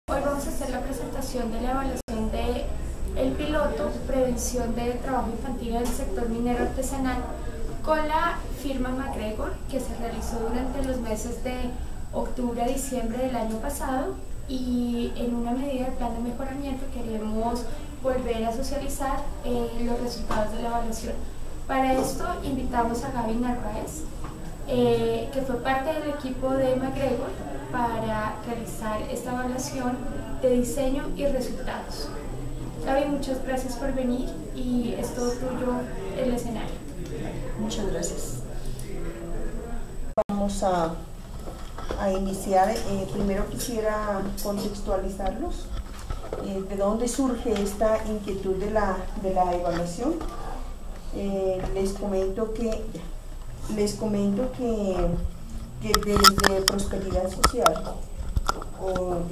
Hoy vamos a hacer la presentación de la evaluación de el piloto Prevención de Trabajo Infantil en el sector minero artesanal con la firma MacGregor, que se realizó durante los meses de octubre a diciembre del año pasado, y en una medida del plan de mejoramiento queremos volver a socializar los resultados de la evaluación. Para esto invitamos a Gaby Narváez, que fue parte del equipo de MacGregor para realizar esta evaluación de diseño y resultados. Gaby, muchas gracias por venir y es todo tuyo el escenario. Muchas gracias. Vamos a iniciar. Primero quisiera contextualizarlos. ¿De dónde surge esta inquietud de la evaluación? Les comento que desde Prosperidad Social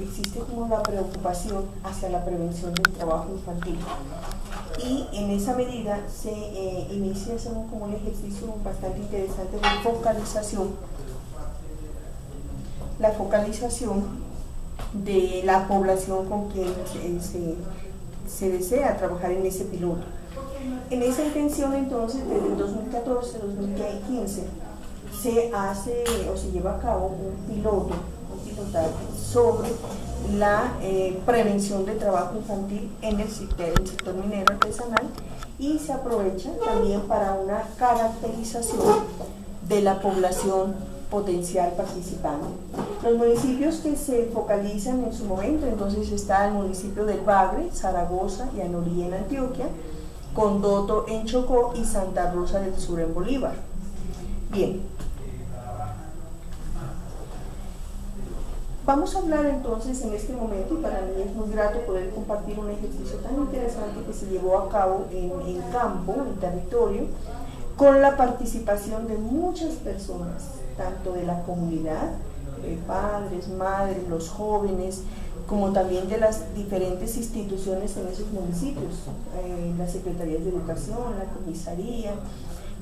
existe como la preocupación hacia la prevención del trabajo infantil, y en esa medida se inicia como un ejercicio bastante interesante de focalización, la focalización de la población con quien se desea trabajar en ese piloto. En esa intención, entonces, desde el 2014-2015 se hace o se lleva a cabo un pilotaje sobre la prevención de trabajo infantil en el sector minero artesanal, y se aprovecha también para una caracterización de la población potencial participante. Los municipios que se focalizan en su momento, entonces, está el municipio del Bagre, Zaragoza y Anorí en Antioquia, Condoto en Chocó y Santa Rosa del Sur en Bolívar. Bien, vamos a hablar entonces en este momento, y para mí es muy grato poder compartir un ejercicio tan interesante que se llevó a cabo en campo, en territorio, con la participación de muchas personas, tanto de la comunidad, padres, madres, los jóvenes, como también de las diferentes instituciones en esos municipios, las secretarías de educación, la comisaría,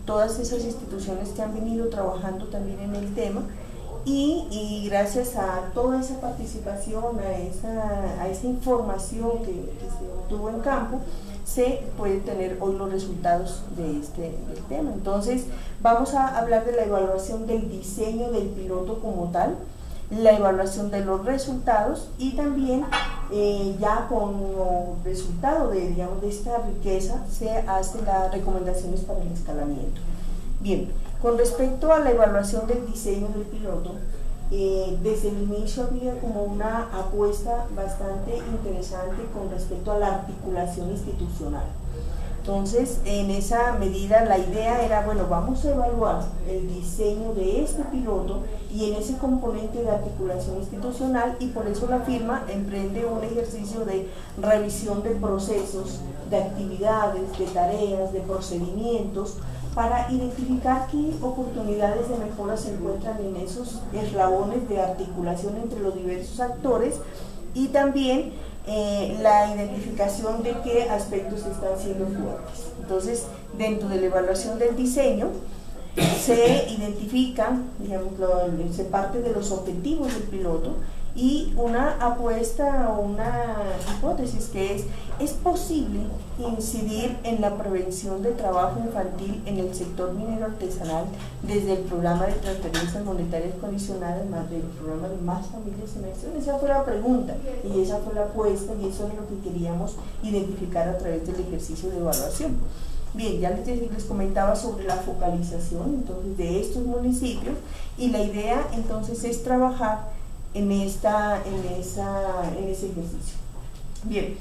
todas esas instituciones que han venido trabajando también en el tema, y gracias a toda esa participación, a esa información que se obtuvo en campo, se puede tener hoy los resultados del tema. Entonces, vamos a hablar de la evaluación del diseño del piloto como tal, la evaluación de los resultados, y también ya como resultado de esta riqueza se hacen las recomendaciones para el escalamiento. Bien, con respecto a la evaluación del diseño del piloto, desde el inicio había como una apuesta bastante interesante con respecto a la articulación institucional. Entonces, en esa medida, la idea era, bueno, vamos a evaluar el diseño de este piloto y en ese componente de articulación institucional, y por eso la firma emprende un ejercicio de revisión de procesos, de actividades, de tareas, de procedimientos, para identificar qué oportunidades de mejora se encuentran en esos eslabones de articulación entre los diversos actores, y también la identificación de qué aspectos están siendo fuertes. Entonces, dentro de la evaluación del diseño se identifican, se parte de los objetivos del piloto, y una apuesta o una hipótesis que es posible incidir en la prevención de trabajo infantil en el sector minero artesanal desde el programa de transferencias monetarias condicionadas, más del programa de Más Familias en Acción. Esa fue la pregunta y esa fue la apuesta, y eso es lo que queríamos identificar a través del ejercicio de evaluación. Bien, ya les comentaba sobre la focalización entonces de estos municipios, y la idea entonces es trabajar en ese ejercicio. Bien,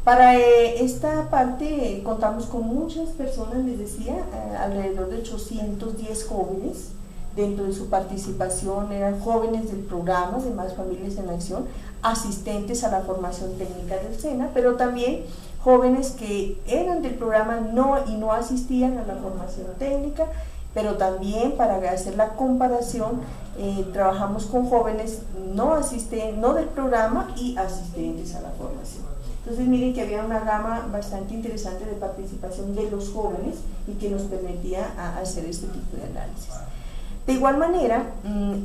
para esta parte contamos con muchas personas, les decía, alrededor de 810 jóvenes. Dentro de su participación eran jóvenes del programa de Más Familias en Acción, asistentes a la formación técnica del SENA, pero también jóvenes que eran del programa y no asistían a la formación técnica, pero también para hacer la comparación trabajamos con jóvenes no del programa y asistentes a la formación. Entonces miren que había una gama bastante interesante de participación de los jóvenes y que nos permitía hacer este tipo de análisis. De igual manera,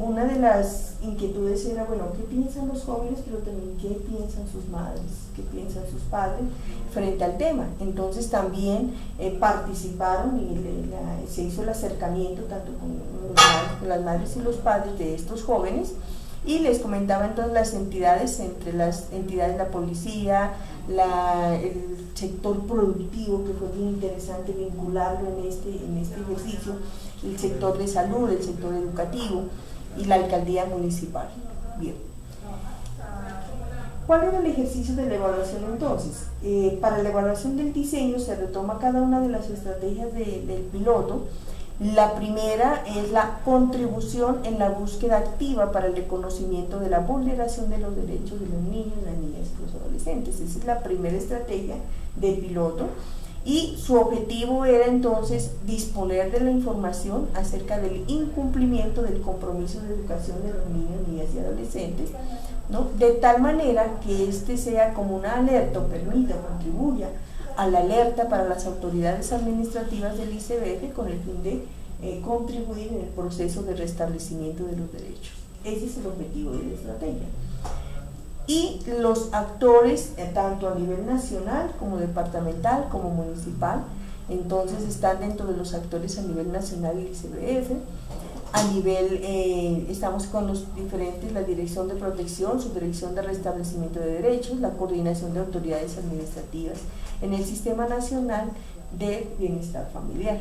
una de las inquietudes era, bueno, ¿qué piensan los jóvenes? Pero también, ¿qué piensan sus madres? ¿Qué piensan sus padres frente al tema? Entonces también participaron y se hizo el acercamiento tanto con las madres y los padres de estos jóvenes, y les comentaba entonces las entidades, entre las entidades la policía, el sector productivo, que fue muy interesante vincularlo en este ejercicio, el sector de salud, el sector educativo y la alcaldía municipal. Bien. ¿Cuál era el ejercicio de la evaluación entonces? Para la evaluación del diseño se retoma cada una de las estrategias del piloto. La primera es la contribución en la búsqueda activa para el reconocimiento de la vulneración de los derechos de los niños, las niñas y los adolescentes. Esa es la primera estrategia del piloto, y su objetivo era entonces disponer de la información acerca del incumplimiento del compromiso de educación de los niños, niñas y adolescentes, ¿no? De tal manera que este sea como una alerta, o permita, contribuya a la alerta para las autoridades administrativas del ICBF, con el fin de contribuir en el proceso de restablecimiento de los derechos. Ese es el objetivo de la estrategia. Y los actores, tanto a nivel nacional como departamental como municipal, entonces están dentro de los actores a nivel nacional del ICBF. A nivel, estamos con los diferentes, la Dirección de Protección, Subdirección de Restablecimiento de Derechos, la Coordinación de Autoridades Administrativas en el Sistema Nacional de Bienestar Familiar.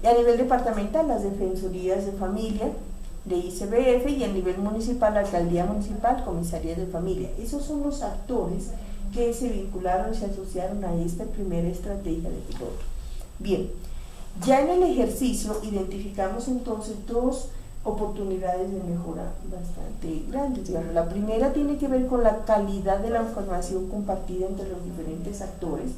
Y a nivel departamental, las Defensorías de Familia de ICBF, y a nivel municipal, la Alcaldía Municipal, Comisarías de Familia. Esos son los actores que se vincularon y se asociaron a esta primera estrategia de piloto. Bien. Ya en el ejercicio identificamos entonces dos oportunidades de mejora bastante grandes. Digamos. La primera tiene que ver con la calidad de la información compartida entre los diferentes actores.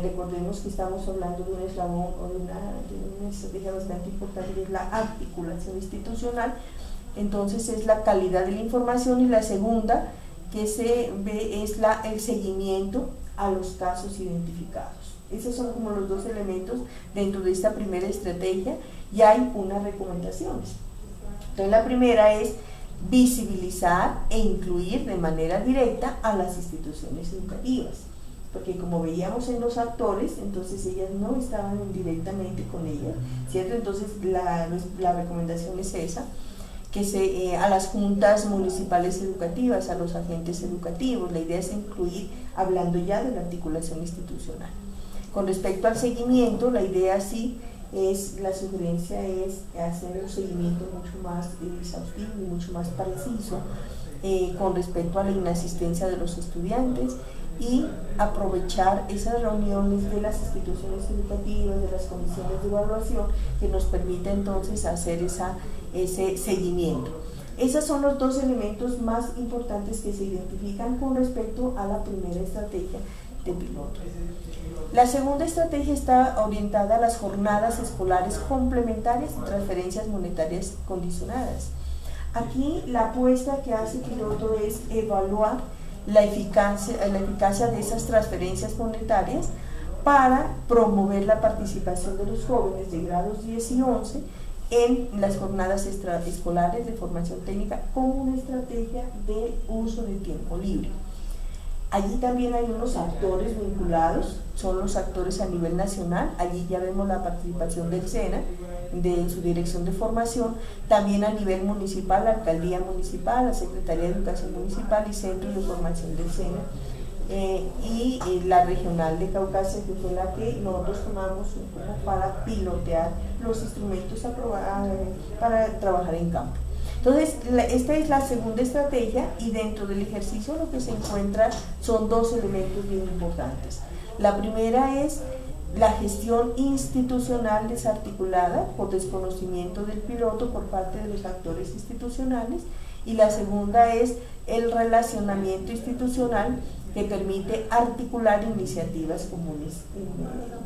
Recordemos que estamos hablando de un eslabón o de una estrategia bastante importante, que es la articulación institucional. Entonces es la calidad de la información, y la segunda que se ve es el seguimiento a los casos identificados. Esos son como los dos elementos dentro de esta primera estrategia, y hay unas recomendaciones. Entonces la primera es visibilizar e incluir de manera directa a las instituciones educativas, porque como veíamos en los actores, entonces ellas no estaban directamente con ellas, ¿cierto? Entonces la recomendación es esa, que a las juntas municipales educativas, a los agentes educativos. La idea es incluir, hablando ya de la articulación institucional. Con respecto al seguimiento, la idea sí es, la sugerencia es hacer un seguimiento mucho más exhaustivo y mucho más preciso con respecto a la inasistencia de los estudiantes, y aprovechar esas reuniones de las instituciones educativas, de las comisiones de evaluación, que nos permite entonces hacer ese seguimiento. Esos son los dos elementos más importantes que se identifican con respecto a la primera estrategia de piloto. La segunda estrategia está orientada a las jornadas escolares complementarias y transferencias monetarias condicionadas. Aquí la apuesta que hace piloto es evaluar la eficacia de esas transferencias monetarias para promover la participación de los jóvenes de grados 10 y 11 en las jornadas escolares de formación técnica como una estrategia de uso del tiempo libre. Allí también hay unos actores vinculados, son los actores a nivel nacional. Allí ya vemos la participación del SENA, de su dirección de formación, también a nivel municipal, la alcaldía municipal, la Secretaría de Educación Municipal y Centros de Formación del SENA, y la regional de Caucasia, que fue la que nosotros tomamos para pilotear los instrumentos para trabajar en campo. Entonces, esta es la segunda estrategia, y dentro del ejercicio lo que se encuentra son dos elementos bien importantes. La primera es la gestión institucional desarticulada por desconocimiento del piloto por parte de los actores institucionales, y la segunda es el relacionamiento institucional que permite articular iniciativas comunes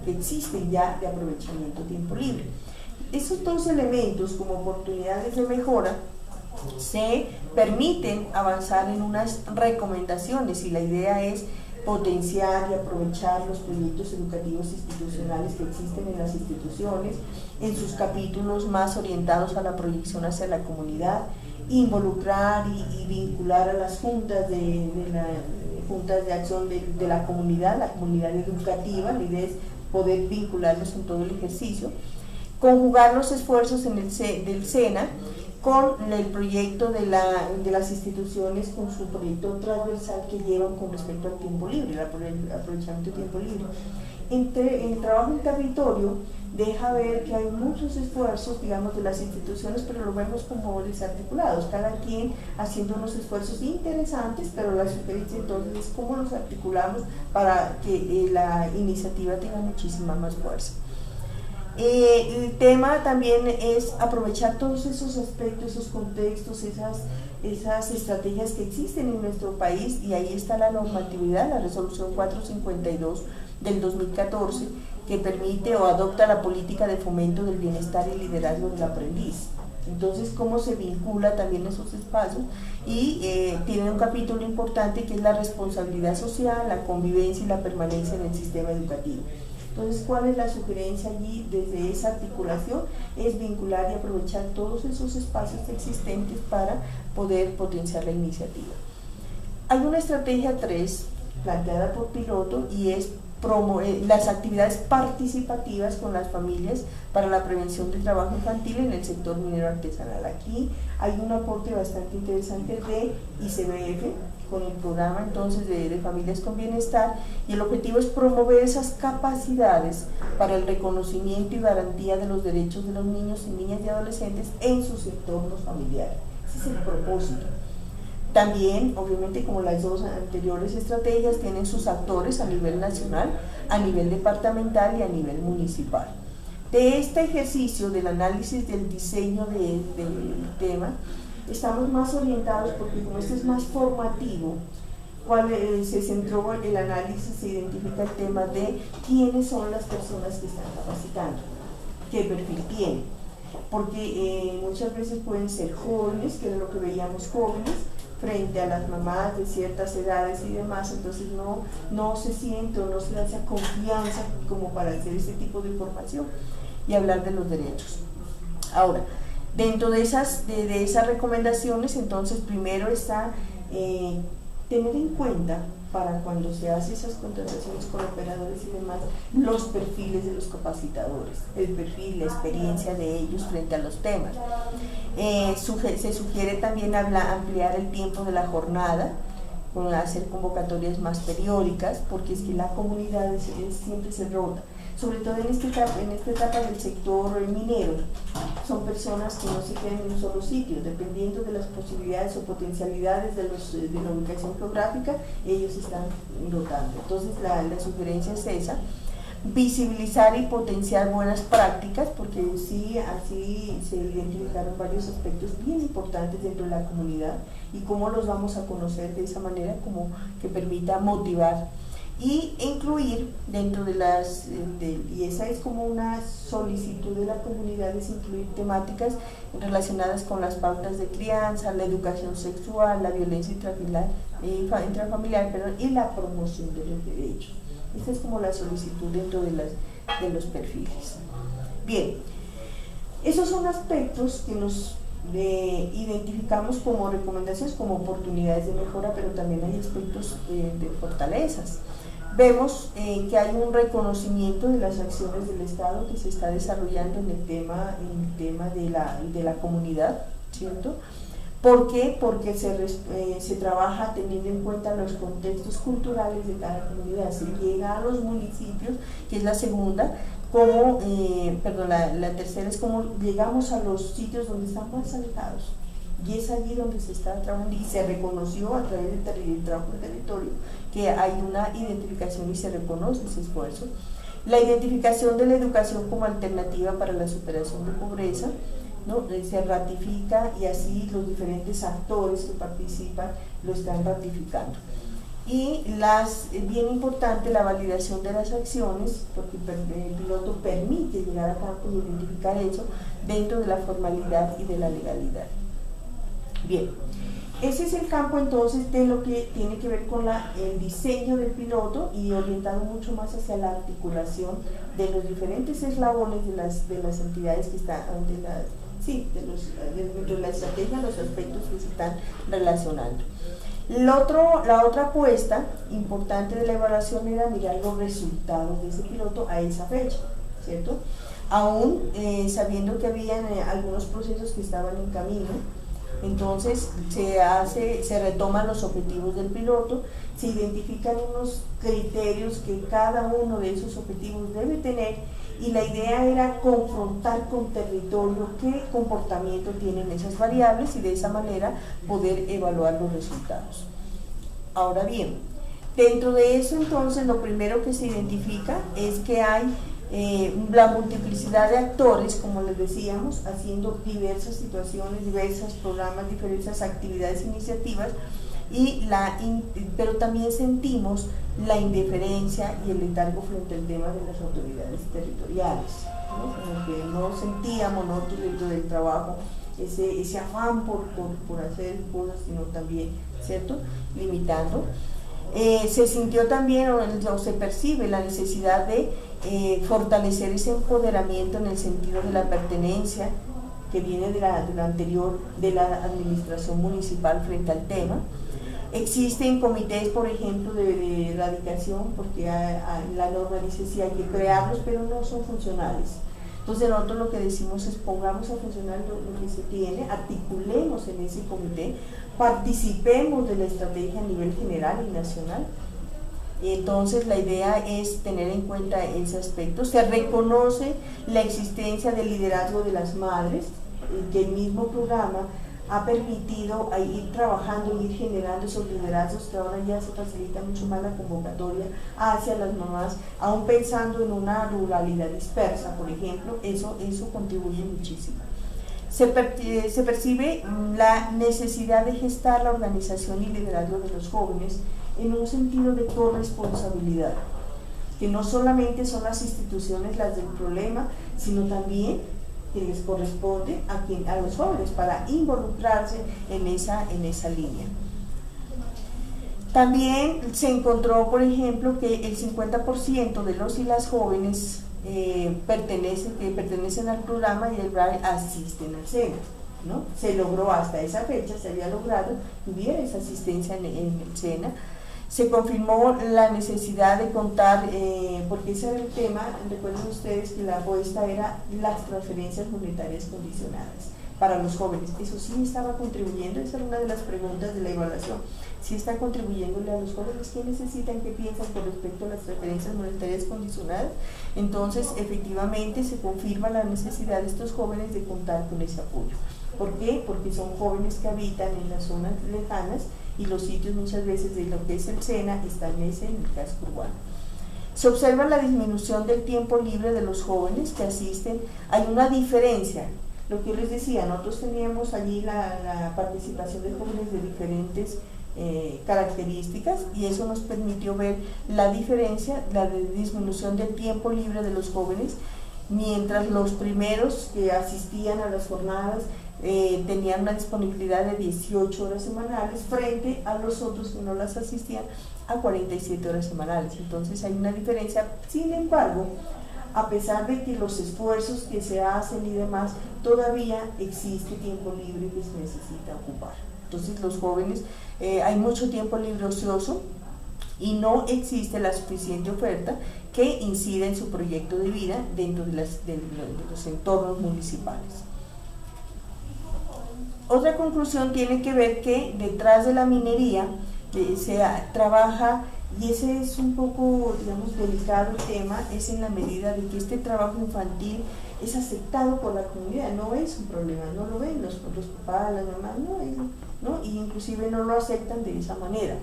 que existen ya de aprovechamiento de tiempo libre. Esos dos elementos como oportunidades de mejora se permiten avanzar en unas recomendaciones, y la idea es potenciar y aprovechar los proyectos educativos institucionales que existen en las instituciones, en sus capítulos más orientados a la proyección hacia la comunidad, involucrar y vincular a las juntas juntas de acción de la comunidad educativa. La idea es poder vincularlos en todo el ejercicio, conjugar los esfuerzos del SENA con el proyecto de las instituciones, con su proyecto transversal que llevan con respecto al tiempo libre, el aprovechamiento del tiempo libre. En trabajo en territorio deja ver que hay muchos esfuerzos, digamos, de las instituciones, pero lo vemos como desarticulados, cada quien haciendo unos esfuerzos interesantes, pero la sugerencia entonces es cómo los articulamos para que la iniciativa tenga muchísima más fuerza. El tema también es aprovechar todos esos aspectos, esos contextos, esas estrategias que existen en nuestro país, y ahí está la normatividad, la resolución 452 del 2014, que permite o adopta la política de fomento del bienestar y liderazgo del aprendiz. Entonces, cómo se vincula también esos espacios, y tiene un capítulo importante que es la responsabilidad social, la convivencia y la permanencia en el sistema educativo. Entonces, ¿cuál es la sugerencia allí desde esa articulación? Es vincular y aprovechar todos esos espacios existentes para poder potenciar la iniciativa. Hay una estrategia 3 planteada por Piloto, y es las actividades participativas con las familias para la prevención del trabajo infantil en el sector minero artesanal. Aquí hay un aporte bastante interesante de ICBF con el programa entonces de Familias con Bienestar, y el objetivo es promover esas capacidades para el reconocimiento y garantía de los derechos de los niños y niñas y adolescentes en sus entornos familiares. Ese es el propósito. También, obviamente, como las dos anteriores estrategias, tienen sus actores a nivel nacional, a nivel departamental y a nivel municipal. De este ejercicio del análisis del diseño del tema, estamos más orientados, porque como este es más formativo, se centró el análisis, se identifica el tema de quiénes son las personas que están capacitando, qué perfil tienen, porque muchas veces pueden ser jóvenes, que es lo que veíamos, jóvenes, frente a las mamás de ciertas edades y demás, entonces no se siente o no se da esa confianza como para hacer este tipo de formación y hablar de los derechos. Ahora, dentro de esas recomendaciones, entonces primero está tener en cuenta, para cuando se hace esas contrataciones con operadores y demás, los perfiles de los capacitadores, el perfil, la experiencia de ellos frente a los temas. Se sugiere también ampliar el tiempo de la jornada, hacer convocatorias más periódicas, porque es que la comunidad siempre se rota, sobre todo en esta etapa del sector minero. Son personas que no se quedan en un solo sitio, dependiendo de las posibilidades o potencialidades de la ubicación geográfica, ellos están rotando. Entonces la sugerencia es esa: visibilizar y potenciar buenas prácticas, porque sí, así se identificaron varios aspectos bien importantes dentro de la comunidad, y cómo los vamos a conocer de esa manera como que permita motivar y incluir dentro de y esa es como una solicitud de la comunidad, es incluir temáticas relacionadas con las pautas de crianza, la educación sexual, la violencia intrafamiliar, y la promoción de los derechos. Esta es como la solicitud dentro de los perfiles. Bien, esos son aspectos que nos identificamos como recomendaciones, como oportunidades de mejora, pero también hay aspectos de fortalezas. Vemos que hay un reconocimiento de las acciones del Estado que se está desarrollando en el tema de la comunidad, ¿cierto? ¿Por qué? Porque se trabaja teniendo en cuenta los contextos culturales de cada comunidad. Se llega a los municipios, que es la segunda, la tercera es como llegamos a los sitios donde están más alejados. Y es allí donde se está trabajando, y se reconoció a través del trabajo en territorio que hay una identificación y se reconoce ese esfuerzo. La identificación de la educación como alternativa para la superación de pobreza, ¿no? Se ratifica, y así los diferentes actores que participan lo están ratificando. Y bien importante, la validación de las acciones, porque el piloto permite llegar a campo y identificar eso dentro de la formalidad y de la legalidad. Bien, Ese es el campo entonces de lo que tiene que ver con el diseño del piloto y orientado mucho más hacia la articulación de los diferentes eslabones de las entidades que están, dentro de la estrategia, los aspectos que se están relacionando. La otra apuesta importante de la evaluación era mirar los resultados de ese piloto a esa fecha, ¿cierto? Aún sabiendo que habían algunos procesos que estaban en camino. Entonces se retoman los objetivos del piloto, se identifican unos criterios que cada uno de esos objetivos debe tener y la idea era confrontar con territorio qué comportamiento tienen esas variables y de esa manera poder evaluar los resultados. Ahora bien, dentro de eso entonces lo primero que se identifica es que hay la multiplicidad de actores, como les decíamos, haciendo diversas situaciones, diversos programas, diversas actividades, iniciativas, pero también sentimos la indiferencia y el letargo frente al tema de las autoridades territoriales, ¿no? Como que no sentíamos nosotros dentro del trabajo ese afán por hacer cosas, sino también, ¿cierto?, limitando. Se sintió también o se percibe la necesidad de fortalecer ese empoderamiento en el sentido de la pertenencia que viene de la anterior, de la administración municipal frente al tema. Existen comités, por ejemplo, de erradicación, porque la norma dice sí hay que crearlos, pero no son funcionales. Entonces nosotros lo que decimos es pongamos a funcionar lo que se tiene, articulemos en ese comité, participemos de la estrategia a nivel general y nacional. Entonces la idea es tener en cuenta ese aspecto. Se reconoce la existencia del liderazgo de las madres, que el mismo programa ha permitido ir trabajando y ir generando esos liderazgos, que ahora ya se facilita mucho más la convocatoria hacia las mamás, aún pensando en una ruralidad dispersa, por ejemplo, eso contribuye muchísimo. Se percibe la necesidad de gestar la organización y liderazgo de los jóvenes en un sentido de corresponsabilidad, que no solamente son las instituciones las del problema, sino también que les corresponde a los jóvenes para involucrarse en esa línea. También se encontró, por ejemplo, que el 50% de los y las jóvenes que pertenecen al programa y el RAI asisten al SENA, ¿no? Se logró hasta esa fecha, se había logrado que hubiera esa asistencia en el SENA. Se confirmó la necesidad de contar, porque ese era el tema, recuerden ustedes que la apuesta era las transferencias monetarias condicionadas para los jóvenes. Eso sí estaba contribuyendo, esa era una de las preguntas de la evaluación. ¿Sí está contribuyéndole a los jóvenes? ¿Qué necesitan, qué piensan con respecto a las transferencias monetarias condicionadas? Entonces, efectivamente, se confirma la necesidad de estos jóvenes de contar con ese apoyo. ¿Por qué? Porque son jóvenes que habitan en las zonas lejanas y los sitios muchas veces de lo que es el SENA están en el casco urbano. Se observa la disminución del tiempo libre de los jóvenes que asisten. Hay una diferencia, lo que yo les decía, nosotros teníamos allí la participación de jóvenes de diferentes características y eso nos permitió ver la diferencia, la disminución del tiempo libre de los jóvenes, mientras los primeros que asistían a las jornadas tenían una disponibilidad de 18 horas semanales frente a los otros que no las asistían a 47 horas semanales. Entonces hay una diferencia. Sin embargo, a pesar de que los esfuerzos que se hacen y demás, todavía existe tiempo libre que se necesita ocupar. Entonces los jóvenes, hay mucho tiempo libre ocioso y no existe la suficiente oferta que incida en su proyecto de vida dentro de los entornos municipales. Otra conclusión tiene que ver que detrás de la minería se trabaja, y ese es un poco, digamos, delicado el tema, es en la medida de que este trabajo infantil es aceptado por la comunidad, no es un problema, no lo ven los papás, las mamás, ¿no? Y inclusive no lo aceptan de esa manera,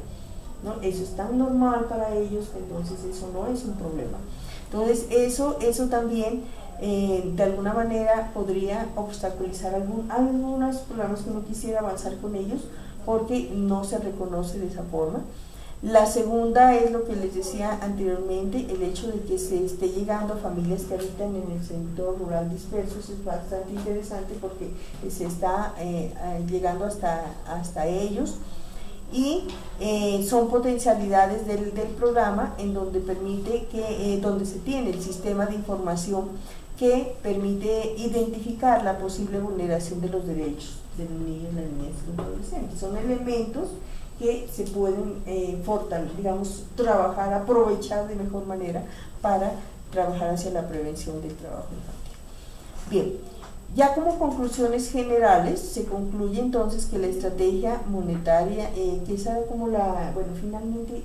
¿no? Eso es tan normal para ellos, entonces eso no es un problema. Entonces eso también de alguna manera podría obstaculizar algunos programas que uno quisiera avanzar con ellos porque no se reconoce de esa forma. La segunda es lo que les decía anteriormente, el hecho de que se esté llegando a familias que habitan en el sector rural dispersos es bastante interesante porque se está llegando hasta ellos, y son potencialidades del programa en donde permite donde se tiene el sistema de información que permite identificar la posible vulneración de los derechos de los niños, las niñas y los adolescentes. Son elementos que se pueden trabajar, aprovechar de mejor manera para trabajar hacia la prevención del trabajo infantil. Bien, ya como conclusiones generales, se concluye entonces que la estrategia monetaria, que esa era como finalmente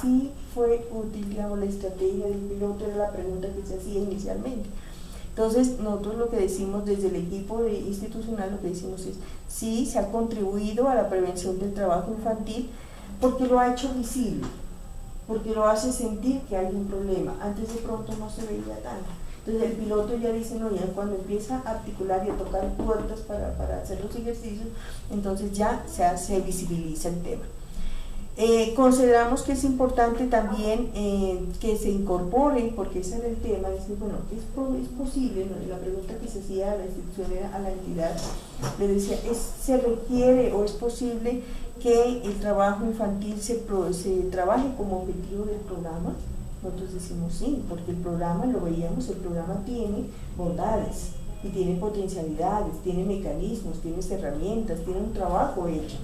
sí fue útil, la estrategia del piloto era la pregunta que se hacía inicialmente. Entonces, nosotros lo que decimos desde el equipo institucional, lo que decimos es, sí, se ha contribuido a la prevención del trabajo infantil porque lo ha hecho visible, porque lo hace sentir que hay un problema. Antes de pronto no se veía tanto. Entonces el piloto ya dice, no, ya cuando empieza a articular y a tocar puertas para hacer los ejercicios, entonces ya se visibiliza el tema. Consideramos que es importante también que se incorpore, porque ese era el tema, decir, bueno, es posible, ¿no? La pregunta que se hacía a la institución era a la entidad, le decía, ¿se requiere o es posible que el trabajo infantil se trabaje como objetivo del programa? Nosotros decimos sí, porque el programa, lo veíamos, el programa tiene bondades y tiene potencialidades, tiene mecanismos, tiene herramientas, tiene un trabajo hecho.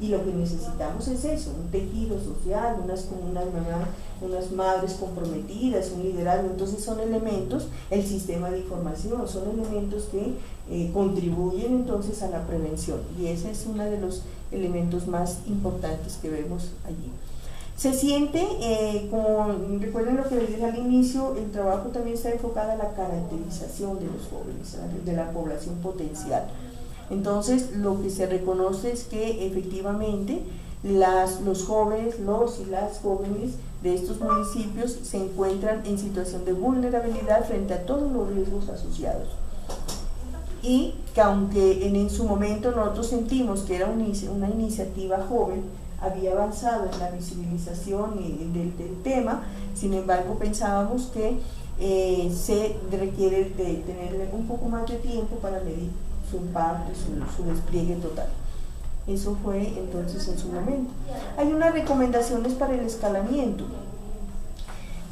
Y lo que necesitamos es eso, un tejido social, unas madres comprometidas, un liderazgo. Entonces son elementos, el sistema de información, son elementos que contribuyen entonces a la prevención, y ese es uno de los elementos más importantes que vemos allí. Se siente, recuerden lo que les dije al inicio, el trabajo también está enfocado a la caracterización de los jóvenes, de la población potencial. Entonces, lo que se reconoce es que efectivamente los jóvenes, y las jóvenes de estos municipios se encuentran en situación de vulnerabilidad frente a todos los riesgos asociados. Y que aunque en su momento nosotros sentimos que era una iniciativa joven, había avanzado en la visibilización del tema, sin embargo pensábamos que se requiere de tener un poco más de tiempo para medir su impacto y su despliegue total. Eso fue entonces en su momento. Hay unas recomendaciones para el escalamiento.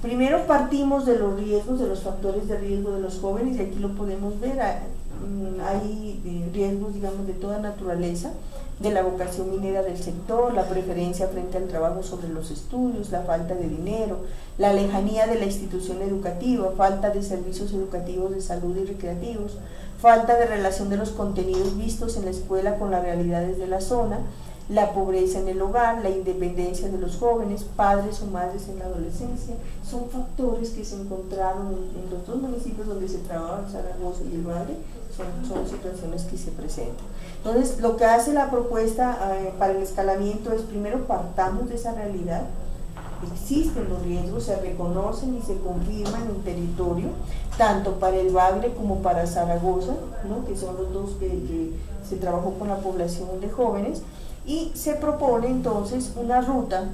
Primero partimos de los riesgos, de los factores de riesgo de los jóvenes, y aquí lo podemos ver. Hay riesgos, digamos, de toda naturaleza, de la vocación minera del sector, la preferencia frente al trabajo sobre los estudios, la falta de dinero, la lejanía de la institución educativa, falta de servicios educativos de salud y recreativos, falta de relación de los contenidos vistos en la escuela con las realidades de la zona, la pobreza en el hogar, la independencia de los jóvenes, padres o madres en la adolescencia. Son factores que se encontraron en los dos municipios donde se trabaja, Zaragoza y el Valle, son situaciones que se presentan. Entonces, lo que hace la propuesta para el escalamiento es, primero, partamos de esa realidad. Existen los riesgos, se reconocen y se confirman en territorio, tanto para el Bagre como para Zaragoza, ¿no? Que son los dos que se trabajó con la población de jóvenes, y se propone entonces una ruta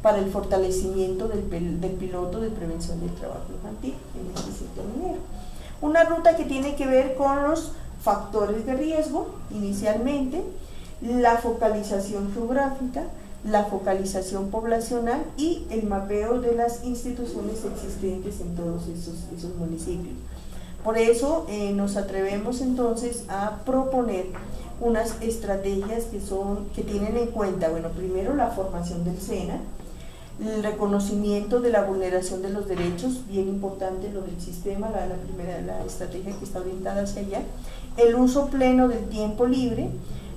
para el fortalecimiento del piloto de prevención del trabajo infantil en el sector minero. Una ruta que tiene que ver con los factores de riesgo inicialmente, la focalización geográfica, la focalización poblacional y el mapeo de las instituciones existentes en todos esos municipios. Por eso nos atrevemos entonces a proponer unas estrategias que tienen en cuenta, bueno, primero la formación del SENA, el reconocimiento de la vulneración de los derechos, bien importante lo del sistema, la estrategia que está orientada hacia allá, el uso pleno del tiempo libre,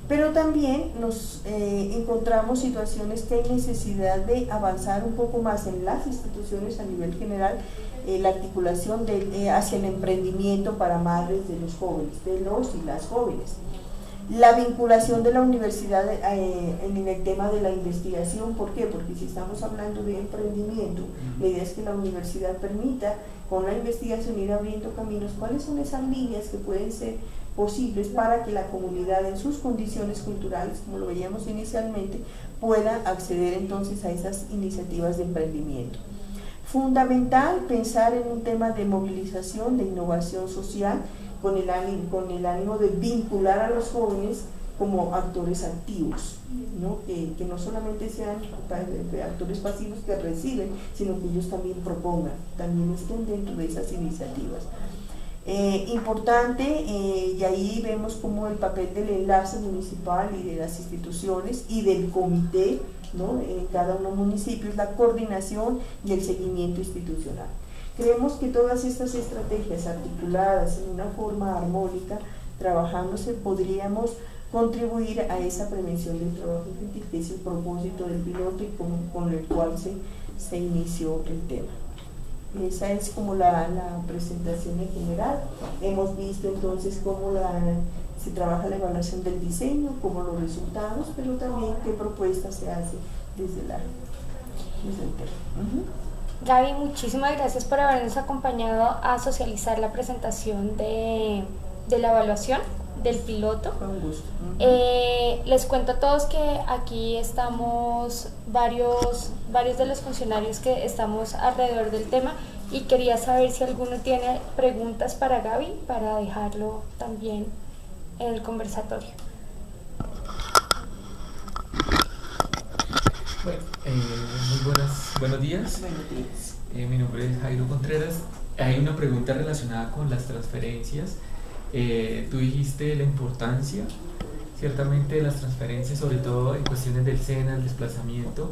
pero también nos encontramos situaciones que hay necesidad de avanzar un poco más en las instituciones a nivel general, la articulación hacia el emprendimiento para madres de los jóvenes, de los y las jóvenes. La vinculación de la universidad en el tema de la investigación. ¿Por qué? Porque si estamos hablando de emprendimiento, la idea es que la universidad permita con la investigación ir abriendo caminos. ¿Cuáles son esas líneas que pueden ser posibles para que la comunidad en sus condiciones culturales, como lo veíamos inicialmente, pueda acceder entonces a esas iniciativas de emprendimiento. Fundamental pensar en un tema de movilización, de innovación social, con el ánimo de vincular a los jóvenes como actores activos, ¿no? Que no solamente sean actores pasivos que reciben, sino que ellos también propongan, también estén dentro de esas iniciativas. Importante, y ahí vemos como el papel del enlace municipal y de las instituciones y del comité, ¿no? En cada uno de los municipios, la coordinación y el seguimiento institucional. Creemos que todas estas estrategias articuladas en una forma armónica, trabajándose, podríamos contribuir a esa prevención del trabajo infantil, que es el propósito del piloto y con el cual se inició el tema. Esa es como la presentación en general. Hemos visto entonces cómo se trabaja la evaluación del diseño, cómo los resultados, pero también qué propuestas se hace desde el tema. Gaby, muchísimas gracias por habernos acompañado a socializar la presentación de la evaluación del piloto. Fue un gusto. Les cuento a todos que aquí estamos varios de los funcionarios que estamos alrededor del tema y quería saber si alguno tiene preguntas para Gaby para dejarlo también en el conversatorio. Bueno, buenos días. Buenos días. Mi nombre es Jairo Contreras. Hay una pregunta relacionada con las transferencias. Tú dijiste la importancia, ciertamente, de las transferencias, sobre todo en cuestiones del SENA, el desplazamiento.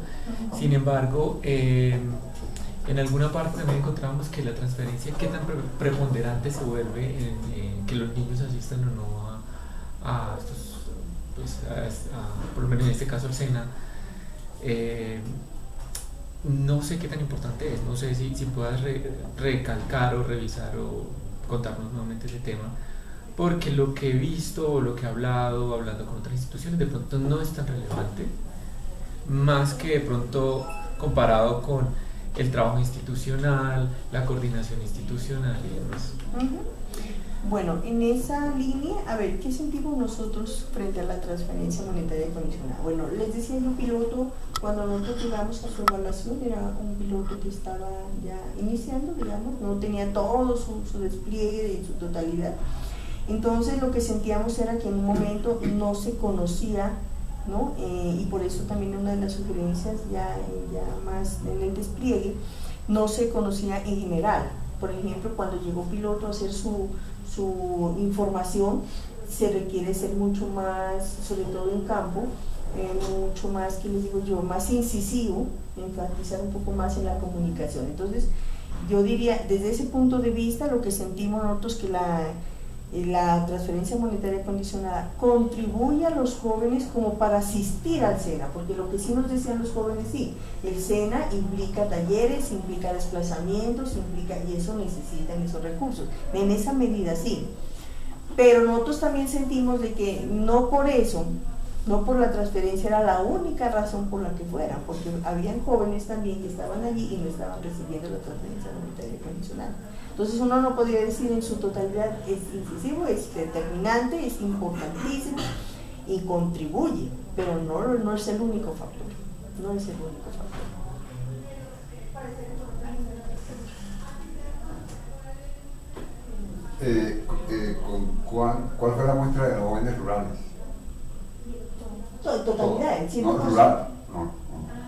Sin embargo, en alguna parte también encontramos que la transferencia, qué tan preponderante se vuelve en que los niños asistan o no a estos, pues, por lo menos en este caso el SENA. No sé qué tan importante es, no sé si puedas recalcar o revisar o contarnos nuevamente ese tema, porque lo que he visto o lo que he hablando con otras instituciones, de pronto no es tan relevante, más que de pronto comparado con el trabajo institucional, la coordinación institucional y demás. Bueno, en esa línea, a ver, ¿qué sentimos nosotros frente a la transferencia monetaria condicional? Bueno, les decía yo, piloto, cuando nosotros llegamos a su evaluación, era un piloto que estaba ya iniciando, digamos, no tenía todo su despliegue en su totalidad. Entonces lo que sentíamos era que en un momento no se conocía, ¿no? Y por eso también una de las sugerencias ya más en el despliegue, no se conocía en general. Por ejemplo, cuando llegó piloto a hacer su información, se requiere ser mucho más, sobre todo en campo, mucho más, ¿qué les digo yo?, más incisivo, enfatizar un poco más en la comunicación. Entonces, yo diría, desde ese punto de vista, lo que sentimos nosotros que la transferencia monetaria condicionada contribuye a los jóvenes como para asistir al SENA, porque lo que sí nos decían los jóvenes, sí, el SENA implica talleres, implica desplazamientos, y eso necesitan esos recursos, en esa medida sí, pero nosotros también sentimos de que no por eso, no por la transferencia era la única razón por la que fueran, porque habían jóvenes también que estaban allí y no estaban recibiendo la transferencia monetaria condicional. Entonces uno no podría decir en su totalidad es incisivo, es determinante, es importantísimo y contribuye, pero no es el único factor, no es el único factor. ¿Cuál fue la muestra de los jóvenes rurales? Totalidad, el 100%. No, rural, no.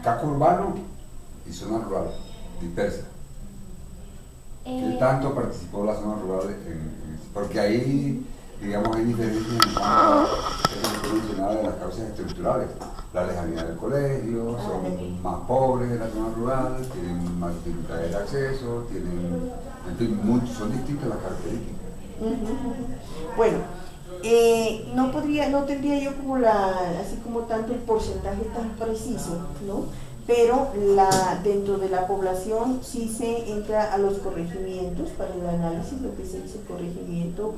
Casco urbano y zona rural, dispersa. ¿Qué tanto participó la zona rural? Porque ahí, digamos, hay diferencias en cuanto a lo que mencionaba de las causas estructurales. La lejanía del colegio, son más pobres en la zona rural, tienen más dificultades de acceso, en fin, son distintas las características. Bueno, no tendría yo como así como tanto el porcentaje tan preciso, ¿no? Pero dentro de la población sí se entra a los corregimientos para el análisis. Lo que se hizo corregimiento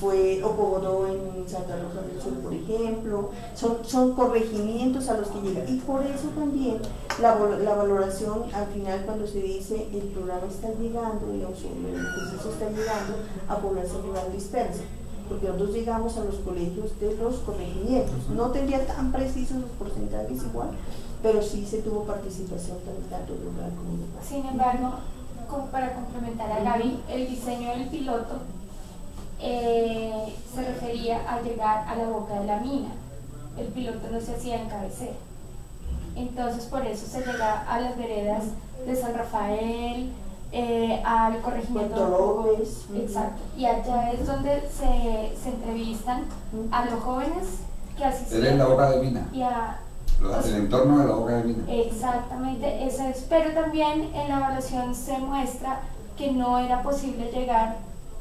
fue Ocobodó en Santa Rosa del Sur, por ejemplo. Son corregimientos a los que llega, y por eso también la valoración al final, cuando se dice el programa está llegando, digamos, el proceso está llegando a población rural dispersa. porque nosotros llegamos a los colegios de los corregimientos. No tendría tan precisos los porcentajes igual, pero sí se tuvo participación tanto rural como local. Sin embargo, para complementar a Gaby, el diseño del piloto se refería a llegar a la boca de la mina. El piloto no se hacía en cabecera. Entonces por eso se llega a las veredas de San Rafael, al corregimiento López. Exacto. Y allá es donde se entrevistan a los jóvenes que asistían. Él es la boca de mina. Y a, el entorno de la boca de mina. Exactamente, eso es. Pero también en la evaluación se muestra que no era posible llegar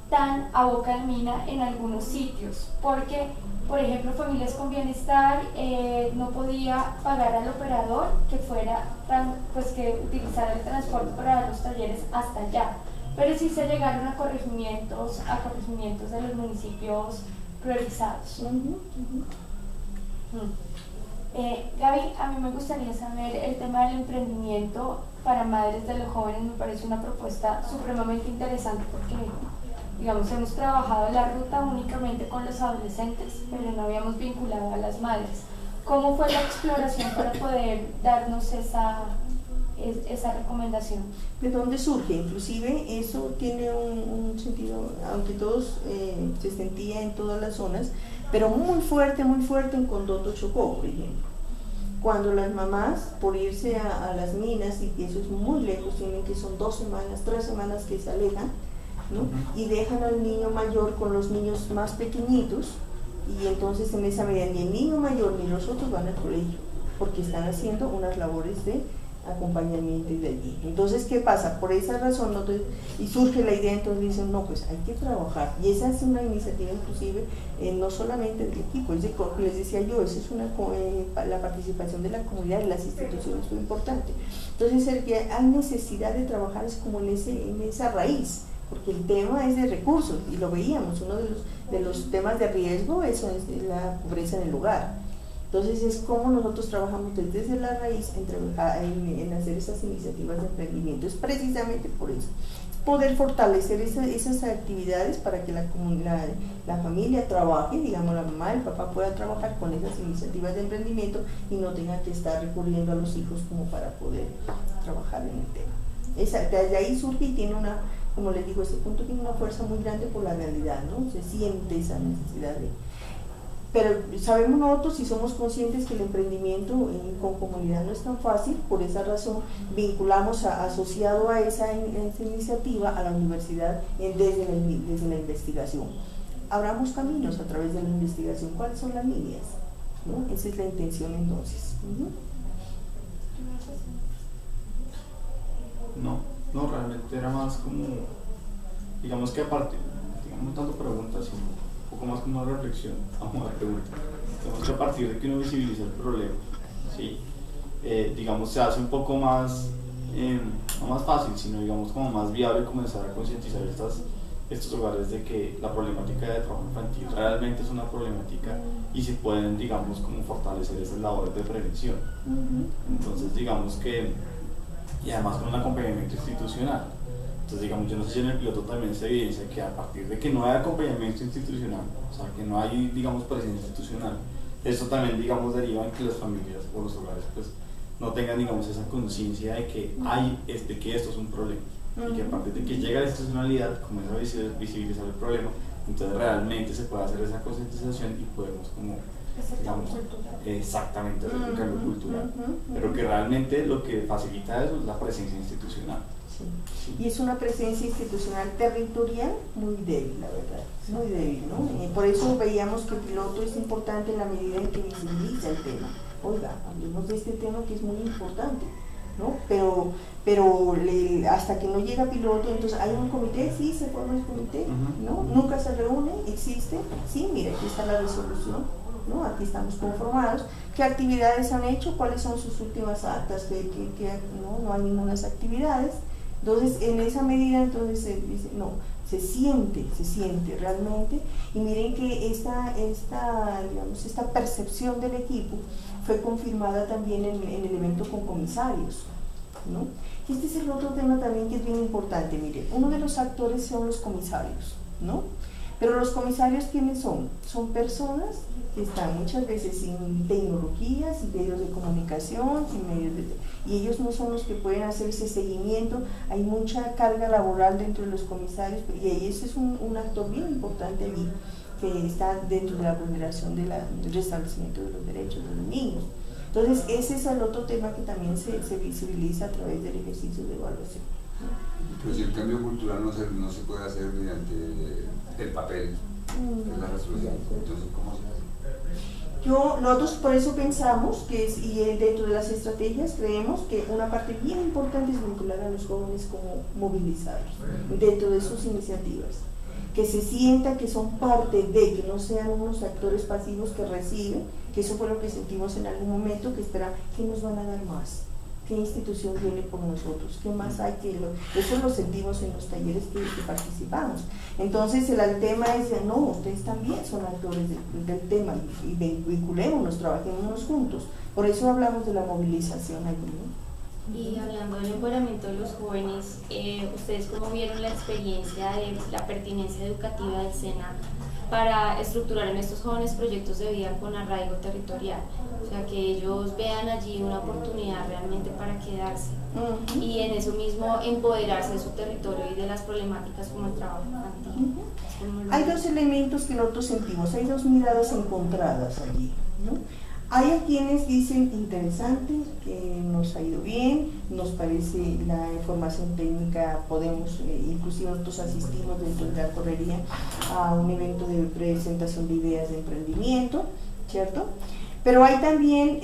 tan a boca de mina en algunos sitios, porque por ejemplo Familias con Bienestar no podía pagar al operador que fuera pues que utilizara el transporte para los talleres hasta allá, pero sí se llegaron a corregimientos de los municipios priorizados. Gaby, a mí me gustaría saber el tema del emprendimiento para madres de los jóvenes. Me parece una propuesta supremamente interesante porque, digamos, hemos trabajado la ruta únicamente con los adolescentes, pero no habíamos vinculado a las madres. ¿Cómo fue la exploración para poder darnos esa recomendación? ¿De dónde surge? Inclusive eso tiene un sentido, aunque todos se sentía en todas las zonas, pero muy fuerte en Condoto, Chocó, por ejemplo. Cuando las mamás, por irse a las minas, y eso es muy lejos, tienen que son 2 semanas, 3 semanas que se alejan, ¿no? Y dejan al niño mayor con los niños más pequeñitos, y entonces en esa medida ni el niño mayor ni los otros van al colegio, porque están haciendo unas labores de acompañamiento y de allí. Entonces, ¿qué pasa? Por esa razón, y surge la idea, entonces dicen, no, pues hay que trabajar, y esa es una iniciativa inclusive, no solamente del equipo, es de, les decía yo, esa es la participación de la comunidad y las instituciones es muy importante. Entonces, el que hay necesidad de trabajar es como en esa raíz, porque el tema es de recursos, y lo veíamos, uno de los temas de riesgo, eso es la pobreza en el hogar. Entonces es como nosotros trabajamos desde la raíz en hacer esas iniciativas de emprendimiento. Es precisamente por eso, poder fortalecer esas actividades para que la familia trabaje, digamos la mamá, el papá pueda trabajar con esas iniciativas de emprendimiento y no tenga que estar recurriendo a los hijos como para poder trabajar en el tema. Desde ahí surge y tiene como les digo, este punto tiene una fuerza muy grande por la realidad, ¿no? Se siente esa necesidad pero sabemos nosotros y somos conscientes que el emprendimiento con comunidad no es tan fácil, por esa razón vinculamos asociado a esa iniciativa a la universidad desde la investigación. Abramos caminos a través de la investigación. ¿Cuáles son las líneas? ¿No? Esa es la intención entonces. No, realmente era más como, digamos que aparte, digamos tanto preguntas, sino un poco más como una reflexión a una pregunta. Digamos que a partir de que uno visibiliza el problema, ¿sí? Digamos se hace un poco más, no más fácil, sino digamos como más viable comenzar a concientizar estos hogares de que la problemática de trabajo infantil realmente es una problemática y se pueden, digamos, como fortalecer esas labores de prevención. Entonces digamos que, y además con un acompañamiento institucional. Entonces, digamos, yo no sé si en el piloto también se evidencia que a partir de que no hay acompañamiento institucional, o sea, que no hay, digamos, presencia institucional, eso también, digamos, deriva en que las familias o los hogares, pues, no tengan, digamos, esa conciencia de que que esto es un problema. Y que a partir de que llega la institucionalidad, comienza a visibilizar el problema, entonces realmente se puede hacer esa concientización y podemos como, digamos, exactamente hacer un cambio cultural, pero que realmente lo que facilita eso es la presencia institucional. Sí. Y es una presencia institucional territorial muy débil, la verdad, muy débil, ¿no? Por eso veíamos que el piloto es importante en la medida en que visibiliza el tema. Oiga, hablemos de este tema que es muy importante, ¿no? Pero hasta que no llega piloto, entonces hay un comité, sí, se forma el comité, ¿no? Nunca se reúne, existe, sí, mira, aquí está la resolución, ¿no? Aquí estamos conformados, qué actividades han hecho, cuáles son sus últimas actas, no hay ninguna actividades. Entonces, en esa medida, entonces se dice, no, se siente realmente, y miren que esta percepción del equipo fue confirmada también en el evento con comisarios, ¿no? Y este es el otro tema también que es bien importante, miren, uno de los actores son los comisarios, ¿no? Pero los comisarios, ¿quiénes son? Son personas que están muchas veces sin tecnología, sin medios de comunicación, y ellos no son los que pueden hacer ese seguimiento. Hay mucha carga laboral dentro de los comisarios, y ese es un actor bien importante allí, que está dentro de la vulneración del restablecimiento de los derechos de los niños. Entonces, ese es el otro tema que también se visibiliza a través del ejercicio de evaluación. Pero si el cambio cultural no se puede hacer mediante el papel, es la resolución, entonces ¿cómo se hace? Nosotros por eso pensamos y dentro de las estrategias creemos que una parte bien importante es vincular a los jóvenes como movilizadores dentro de sus iniciativas, que se sientan que son parte de, que no sean unos actores pasivos que reciben, que eso fue lo que sentimos en algún momento, que esperan, ¿qué nos van a dar más? ¿Qué institución viene por nosotros? ¿Qué más hay que eso lo sentimos en los talleres que participamos? Entonces el tema es de, no, ustedes también son actores del tema y vinculémonos, trabajémonos juntos. Por eso hablamos de la movilización allí, ¿no? Y hablando del empoderamiento de los jóvenes, ¿ustedes cómo vieron la experiencia de la pertinencia educativa del SENA para estructurar en estos jóvenes proyectos de vida con arraigo territorial? O sea, que ellos vean allí una oportunidad realmente para quedarse y en eso mismo empoderarse de su territorio y de las problemáticas como el trabajo infantil. Hay dos elementos que nosotros sentimos, hay dos miradas encontradas allí, ¿no? Hay a quienes dicen interesante, que nos ha ido bien, nos parece la información técnica, podemos, inclusive nosotros asistimos dentro de la correría a un evento de presentación de ideas de emprendimiento, ¿cierto? Pero hay también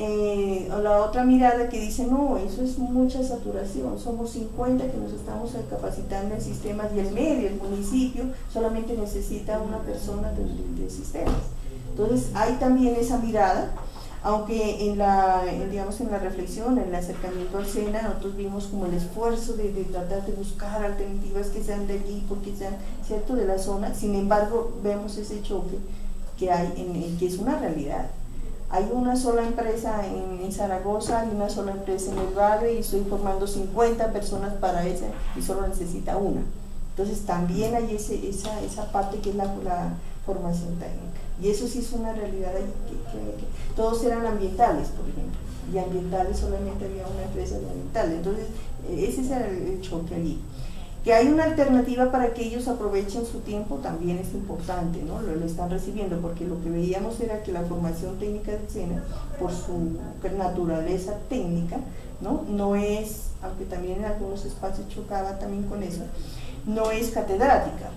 la otra mirada que dice, no, eso es mucha saturación, somos 50 que nos estamos capacitando en sistemas y el medio, el municipio, solamente necesita una persona del sistema. Entonces hay también esa mirada, aunque en la reflexión, en el acercamiento al SENA, nosotros vimos como el esfuerzo de tratar de buscar alternativas que sean de allí, porque sean, ¿cierto?, de la zona. Sin embargo, vemos ese choque que hay, que es una realidad. Hay una sola empresa en Zaragoza, hay una sola empresa en el barrio y estoy formando 50 personas para esa y solo necesita una. Entonces también hay esa parte que es la formación técnica. Y eso sí es una realidad ahí, que todos eran ambientales, por ejemplo, y ambientales solamente había una empresa de ambiental. Entonces ese es el choque allí. Que hay una alternativa para que ellos aprovechen su tiempo también es importante, ¿no? Lo están recibiendo, porque lo que veíamos era que la formación técnica del SENA, por su naturaleza técnica, no es, aunque también en algunos espacios chocaba también con eso, no es catedrática,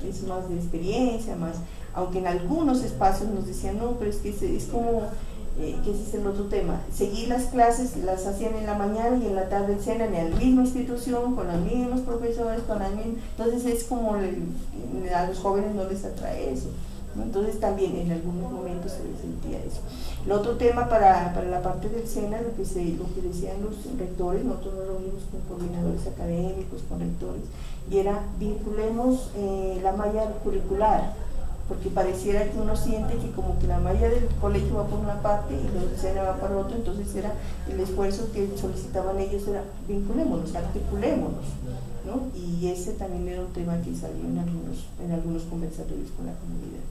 es más de experiencia, más, aunque en algunos espacios nos decían, no, pero es que es como, que ese es el otro tema, seguir las clases, las hacían en la mañana y en la tarde el SENA en la misma institución, con los mismos profesores, entonces es como a los jóvenes no les atrae eso, ¿no? Entonces también en algunos momentos se les sentía eso. El otro tema para la parte del SENA, lo que decían los rectores, nosotros nos reunimos con coordinadores académicos, con rectores, y era vinculemos la malla curricular, porque pareciera que uno siente que como que la malla del colegio va por una parte y la SENA va para otra, entonces era el esfuerzo que solicitaban ellos era vinculémonos, articulémonos, ¿no? Y ese también era un tema que salió en algunos conversatorios con la comunidad.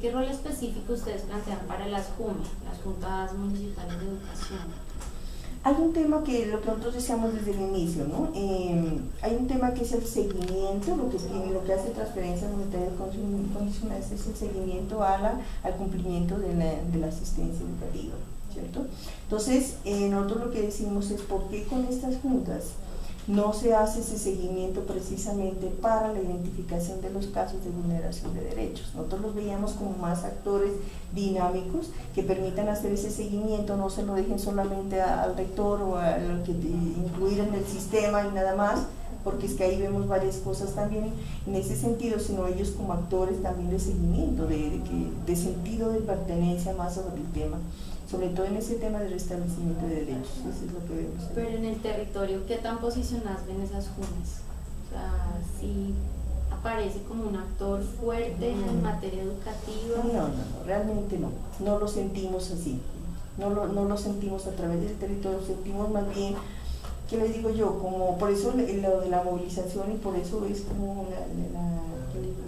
¿Qué rol específico ustedes plantean para las JUME, las Juntas Municipales de Educación? Hay un tema que lo que nosotros decíamos desde el inicio, ¿no? Hay un tema que es el seguimiento, lo que hace transferencias monetarias condicionales es el seguimiento al cumplimiento de la asistencia educativa, ¿cierto? Entonces, nosotros lo que decimos es por qué con estas juntas no se hace ese seguimiento precisamente para la identificación de los casos de vulneración de derechos. Nosotros los veíamos como más actores dinámicos que permitan hacer ese seguimiento, no se lo dejen solamente al rector o a lo que incluir en el sistema y nada más, porque es que ahí vemos varias cosas también en ese sentido, sino ellos como actores también de seguimiento, de sentido de pertenencia más sobre el tema, sobre todo en ese tema de restablecimiento de derechos. Eso es lo que vemos. Pero en el territorio, ¿qué tan posicionadas ven esas JUMES? O sea, si aparece como un actor fuerte en materia educativa. No, realmente no lo sentimos así, no lo sentimos a través del territorio, sentimos más bien, ¿qué les digo yo? Como por eso lo de la movilización y por eso es como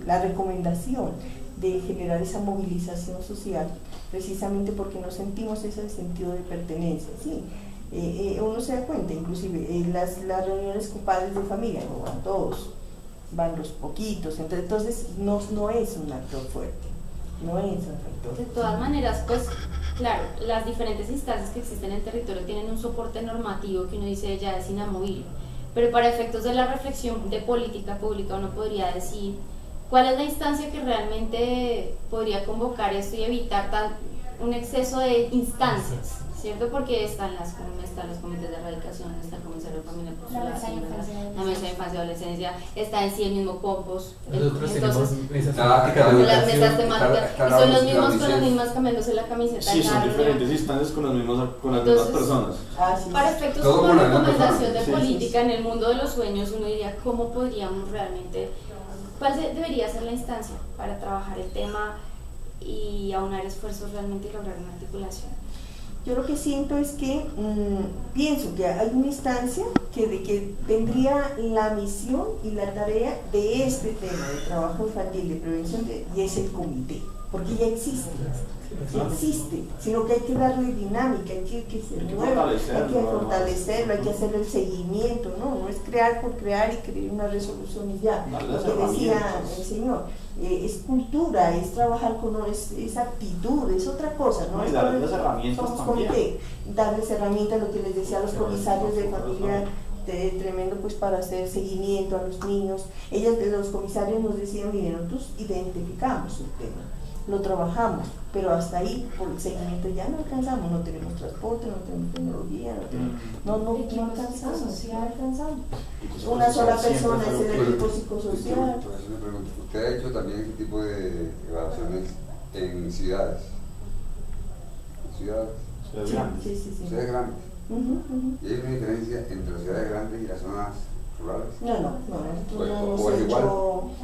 la recomendación de generar esa movilización social, precisamente porque no sentimos ese sentido de pertenencia, ¿sí? Uno se da cuenta, inclusive las reuniones con padres de familia, no van todos, van los poquitos, entonces no es un actor fuerte, no es un actor. De todas maneras, pues claro, las diferentes instancias que existen en el territorio tienen un soporte normativo que uno dice ya es inamovible, pero para efectos de la reflexión de política pública uno podría decir cuál es la instancia que realmente podría convocar esto y evitar un exceso de instancias, ¿cierto? Porque están los comités de erradicación, está el comisario de familia, la mesa de infancia y adolescencia, está en sí el mismo Compos. Nosotros tenemos mesas las mesas temáticas, y son los mismos con las mismas cambiándose la camiseta. Sí, son diferentes instancias con las mismas personas. Para efectos todo como con la recomendación de sí, política en el mundo de los sueños, uno diría cómo podríamos realmente, cuál debería ser la instancia para trabajar el tema y aunar esfuerzos realmente y lograr una articulación. Yo lo que siento es que pienso que hay una instancia que tendría la misión y la tarea de este tema de trabajo infantil, de prevención, y es el comité, porque ya existe, sino que hay que darle dinámica, hay que se mueva, hay que fortalecerlo, hay que hacer el seguimiento, no es crear por crear y crear una resolución y ya, lo que decía el señor. Es cultura, es trabajar con, es actitud, es otra cosa, ¿no? Y darles herramientas también. Comité, darles herramientas, lo que les decía a los comisarios de familia, tremendo pues para hacer seguimiento a los niños. Los comisarios nos decían, miren, nosotros identificamos el tema, lo trabajamos, pero hasta ahí por el seguimiento ya no alcanzamos, no tenemos transporte, no tenemos tecnología, no alcanzamos. Una sola persona es el equipo psicosocial. ¿Usted ha hecho también este tipo de evaluaciones en ciudades? Ciudades grandes. Sí. Ciudades grandes. ¿Y hay una diferencia entre las ciudades grandes y las zonas rurales?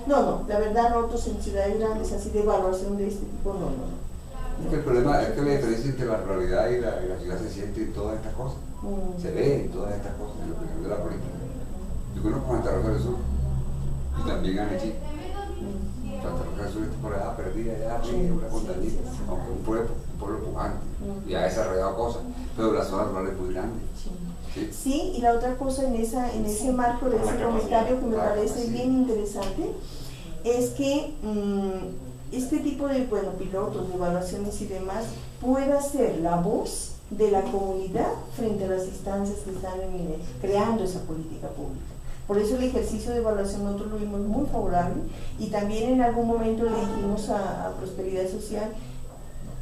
No, la verdad nosotros en ciudades grandes así de evaluación de este tipo no. Es que el problema es que la diferencia entre la ruralidad y la ciudad se siente en todas estas cosas, se ve en todas estas cosas, en la opinión de la política. Yo conozco Santa Rosa del Sur y también Anechí. Santa Rosa del Sur está por allá perdida, allá arriba, una montañita, aunque un pueblo pujante, y ha desarrollado cosas, pero la zona rural es muy grande. Sí, y la otra cosa en ese marco de ese comentario que me parece bien interesante es que este tipo de pilotos, de evaluaciones y demás pueda ser la voz de la comunidad frente a las instancias que están creando esa política pública. Por eso el ejercicio de evaluación nosotros lo vimos muy favorable y también en algún momento le dijimos a Prosperidad Social,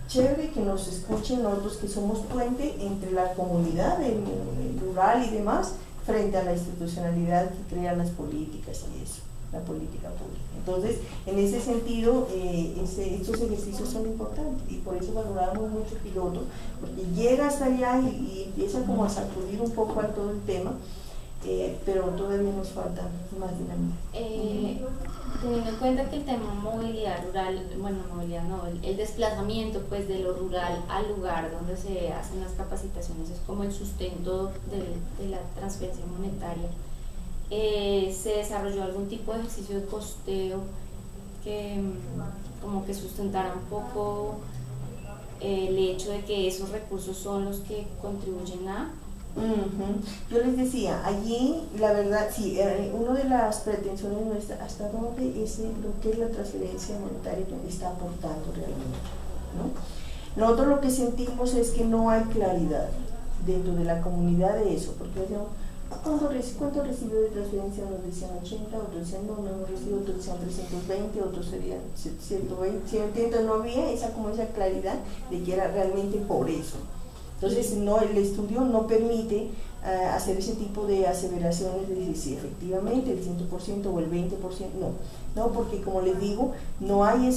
chévere que nos escuchen nosotros que somos puente entre la comunidad rural y demás frente a la institucionalidad que crea las políticas y eso, la política pública. Entonces, en ese sentido, estos ejercicios son importantes y por eso valoramos mucho el piloto, porque llega hasta allá y empieza como a sacudir un poco a todo el tema, pero todavía nos falta más dinámica. Teniendo en cuenta que el tema movilidad rural, el desplazamiento pues de lo rural al lugar donde se hacen las capacitaciones es como el sustento de la transferencia monetaria. Se desarrolló algún tipo de ejercicio de costeo que como que sustentara un poco el hecho de que esos recursos son los que contribuyen a... Yo les decía, allí la verdad, sí, una de las pretensiones nuestras, hasta dónde lo que es la transferencia monetaria está aportando realmente, ¿no? Nosotros lo que sentimos es que no hay claridad dentro de la comunidad de eso, porque ¿cuánto recibió de transferencia? Nos decían 80, otros decían no hemos recibido, otros decían 320, otros serían 120, entonces no había esa claridad de que era realmente por eso. Entonces el estudio no permite hacer ese tipo de aseveraciones de decir si efectivamente el 100% o el 20%, no, porque como les digo, no hay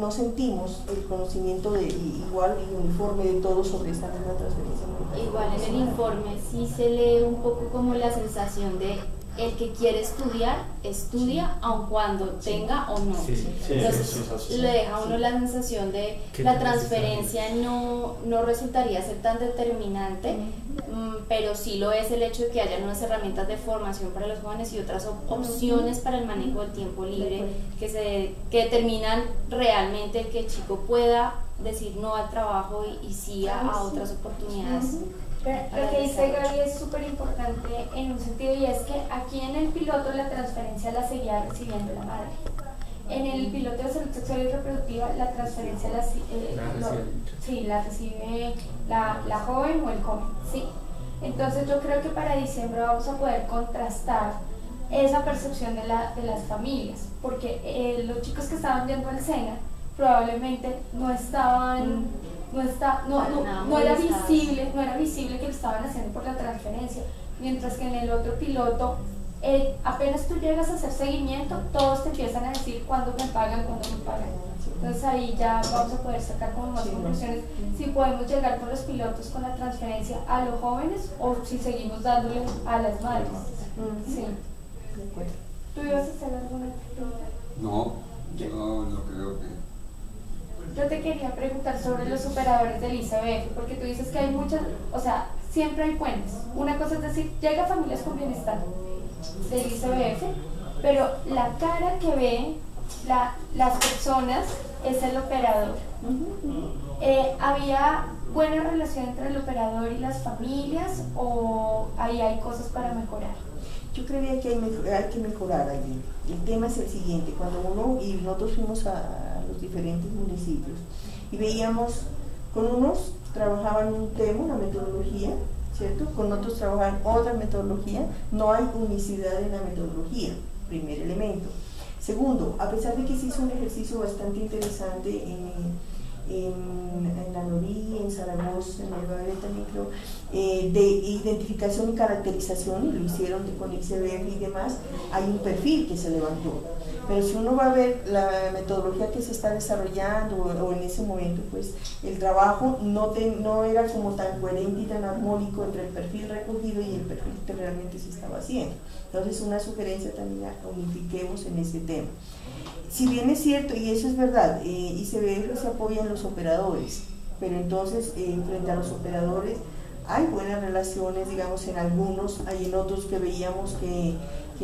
no sentimos el conocimiento igual y uniforme de todos sobre esta misma transferencia monetaria. Igual en el informe sí se lee un poco como la sensación de el que quiere estudiar, estudia aun cuando tenga o no. Entonces le deja a uno la sensación de que la transferencia no resultaría ser tan determinante, pero sí lo es el hecho de que haya nuevas herramientas de formación para los jóvenes y otras opciones para el manejo del tiempo libre que determinan realmente que el chico pueda decir no al trabajo y sí a otras oportunidades. Pero lo que dice Gaby es súper importante en un sentido, y es que aquí en el piloto la transferencia la seguía recibiendo la madre. En el piloto de salud sexual y reproductiva la transferencia la recibe la joven o el joven, ¿sí? Entonces yo creo que para diciembre vamos a poder contrastar esa percepción de las familias, porque los chicos que estaban yendo al SENA probablemente no era visible que lo estaban haciendo por la transferencia, mientras que en el otro piloto apenas tú llegas a hacer seguimiento, todos te empiezan a decir cuándo me pagan. Entonces ahí ya vamos a poder sacar como más conclusiones si podemos llegar con los pilotos con la transferencia a los jóvenes o si seguimos dándole a las madres. Sí. ¿Tú ibas a hacer alguna pregunta? No, yo no creo que... Yo te quería preguntar sobre los operadores del ICBF, porque tú dices que hay muchas, o sea, siempre hay puentes. Una cosa es decir, llega Familias con Bienestar del ICBF, pero la cara que ven las personas es el operador. ¿Había buena relación entre el operador y las familias o ahí hay cosas para mejorar? Yo creería que hay que mejorar allí. El tema es el siguiente: cuando nosotros fuimos a los diferentes municipios y veíamos, con unos trabajaban un tema, una metodología, ¿cierto? Con otros trabajaban otra metodología, no hay unicidad en la metodología, primer elemento. Segundo, a pesar de que se hizo un ejercicio bastante interesante en la Norí, en Zaragoza, en Ibagué también creo, de identificación y caracterización, y lo hicieron con ICBF y demás, hay un perfil que se levantó. Pero si uno va a ver la metodología que se está desarrollando o en ese momento, pues el trabajo no era como tan coherente y tan armónico entre el perfil recogido y el perfil que realmente se estaba haciendo. Entonces una sugerencia también la unifiquemos en ese tema. Si bien es cierto, y eso es verdad, ICBF se apoya en los operadores, pero entonces frente a los operadores hay buenas relaciones, digamos, en algunos, hay en otros que veíamos que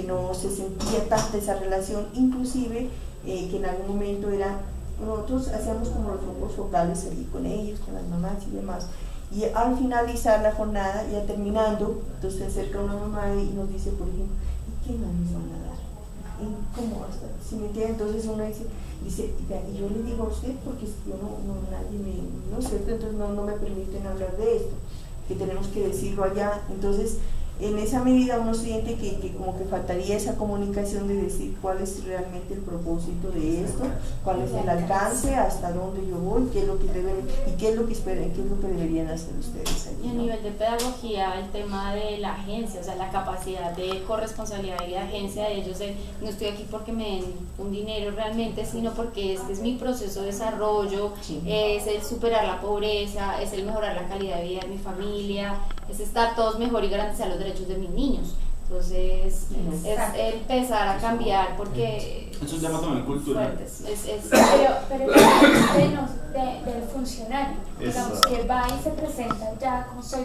no se sentía tanta esa relación, inclusive que en algún momento nosotros hacíamos como los grupos focales allí con ellos, con las mamás y demás, y al finalizar la jornada, ya terminando, entonces se acerca una mamá y nos dice, por ejemplo, ¿y qué más nos van a dar? ¿Cómo hasta? ¿Sí me entiende? Entonces uno dice, y yo le digo a usted porque yo nadie no es cierto, entonces no me permiten hablar de esto, que tenemos que decirlo allá. Entonces en esa medida uno siente que como que faltaría esa comunicación de decir cuál es realmente el propósito de esto, cuál es el alcance, hasta dónde yo voy, qué es lo que deben y qué es lo que esperan, qué es lo que deberían hacer ustedes allí, ¿no? Y a nivel de pedagogía, el tema de la agencia, o sea, la capacidad de corresponsabilidad y de agencia de ellos, no estoy aquí porque me den un dinero realmente, sino porque este es mi proceso de desarrollo, es el superar la pobreza, es el mejorar la calidad de vida de mi familia, es estar todos mejor y garantizar los derechos de mis niños. Entonces es empezar a cambiar porque es un tema también cultural. Pero del funcionario, digamos, que va y se presenta ya como soy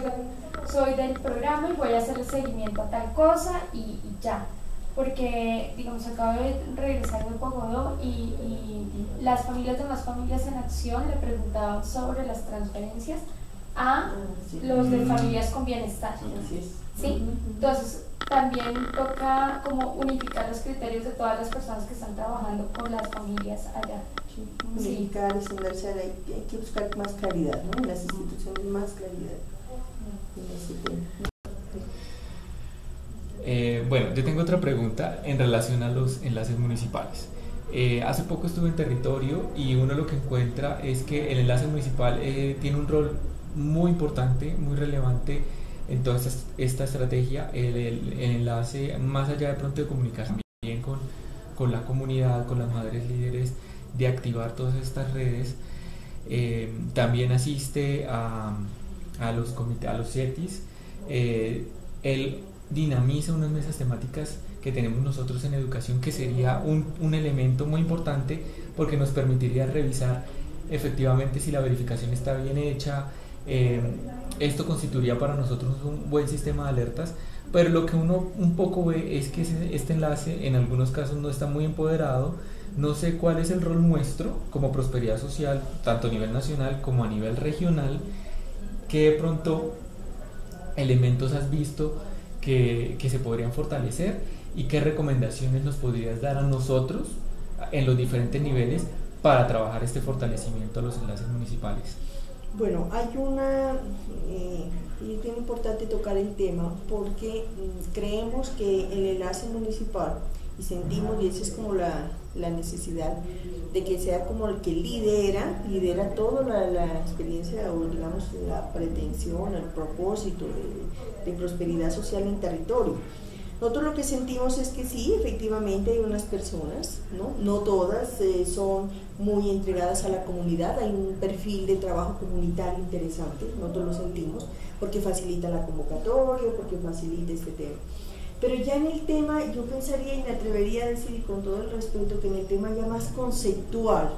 del programa y voy a hacer el seguimiento a tal cosa y ya. Porque, digamos, acabo de regresar de Pogodó y las familias de Más Familias en Acción le preguntaban sobre las transferencias a los de Familias con Bienestar. ¿Sí? Entonces también toca como unificar los criterios de todas las personas que están trabajando con las familias allá. Unificar, estandarizar, hay que buscar más claridad, ¿no? En las instituciones más claridad en ese tema. Bueno, yo tengo otra pregunta en relación a los enlaces municipales. Hace poco estuve en territorio y uno lo que encuentra es que el enlace municipal tiene un rol muy importante, muy relevante en toda esta estrategia, el enlace, más allá de pronto de comunicación también con la comunidad, con las madres líderes, de activar todas estas redes, también asiste a los comités, a los CETIs, el dinamiza unas mesas temáticas que tenemos nosotros en educación, que sería un elemento muy importante porque nos permitiría revisar efectivamente si la verificación está bien hecha. Esto constituiría para nosotros un buen sistema de alertas, pero lo que uno un poco ve es que este enlace en algunos casos no está muy empoderado. No sé cuál es el rol nuestro como Prosperidad Social, tanto a nivel nacional como a nivel regional, que de pronto elementos has visto que se podrían fortalecer y qué recomendaciones nos podrías dar a nosotros en los diferentes niveles para trabajar este fortalecimiento a los enlaces municipales. Bueno, hay y es bien importante tocar el tema porque creemos que el enlace municipal, y sentimos, y esa es como la necesidad de que sea como el que lidera toda la experiencia, o digamos la pretensión, el propósito de prosperidad social en territorio. Nosotros lo que sentimos es que sí, efectivamente hay unas personas, no todas son muy entregadas a la comunidad, hay un perfil de trabajo comunitario interesante, nosotros lo sentimos, porque facilita la convocatoria, porque facilita este tema. Pero ya en el tema, yo pensaría y me atrevería a decir, y con todo el respeto, que en el tema ya más conceptual,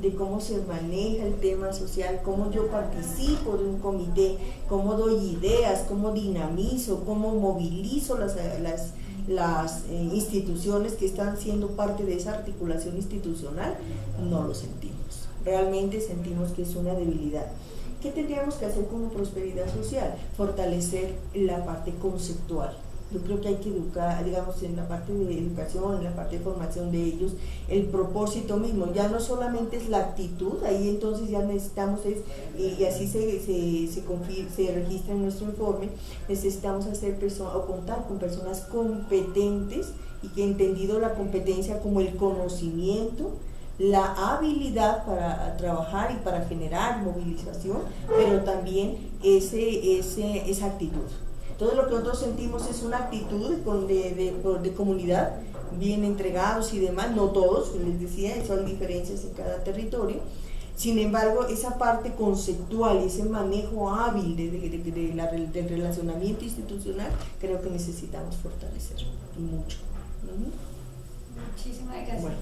de cómo se maneja el tema social, cómo yo participo de un comité, cómo doy ideas, cómo dinamizo, cómo movilizo las instituciones que están siendo parte de esa articulación institucional, no lo sentimos. Realmente sentimos que es una debilidad. ¿Qué tendríamos que hacer como prosperidad social? Fortalecer la parte conceptual. Yo creo que hay que educar, digamos, en la parte de educación, en la parte de formación de ellos, el propósito mismo. Ya no solamente es la actitud, ahí entonces ya necesitamos, y así se registra en nuestro informe, necesitamos hacer o contar con personas competentes y que entendido la competencia como el conocimiento, la habilidad para trabajar y para generar movilización, pero también esa actitud. Todo lo que nosotros sentimos es una actitud de comunidad, bien entregados y demás, no todos, les decía, son diferencias en cada territorio. Sin embargo, esa parte conceptual, ese manejo hábil del relacionamiento institucional, creo que necesitamos fortalecer, y mucho. Muchísimas gracias. Bueno.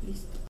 Listo.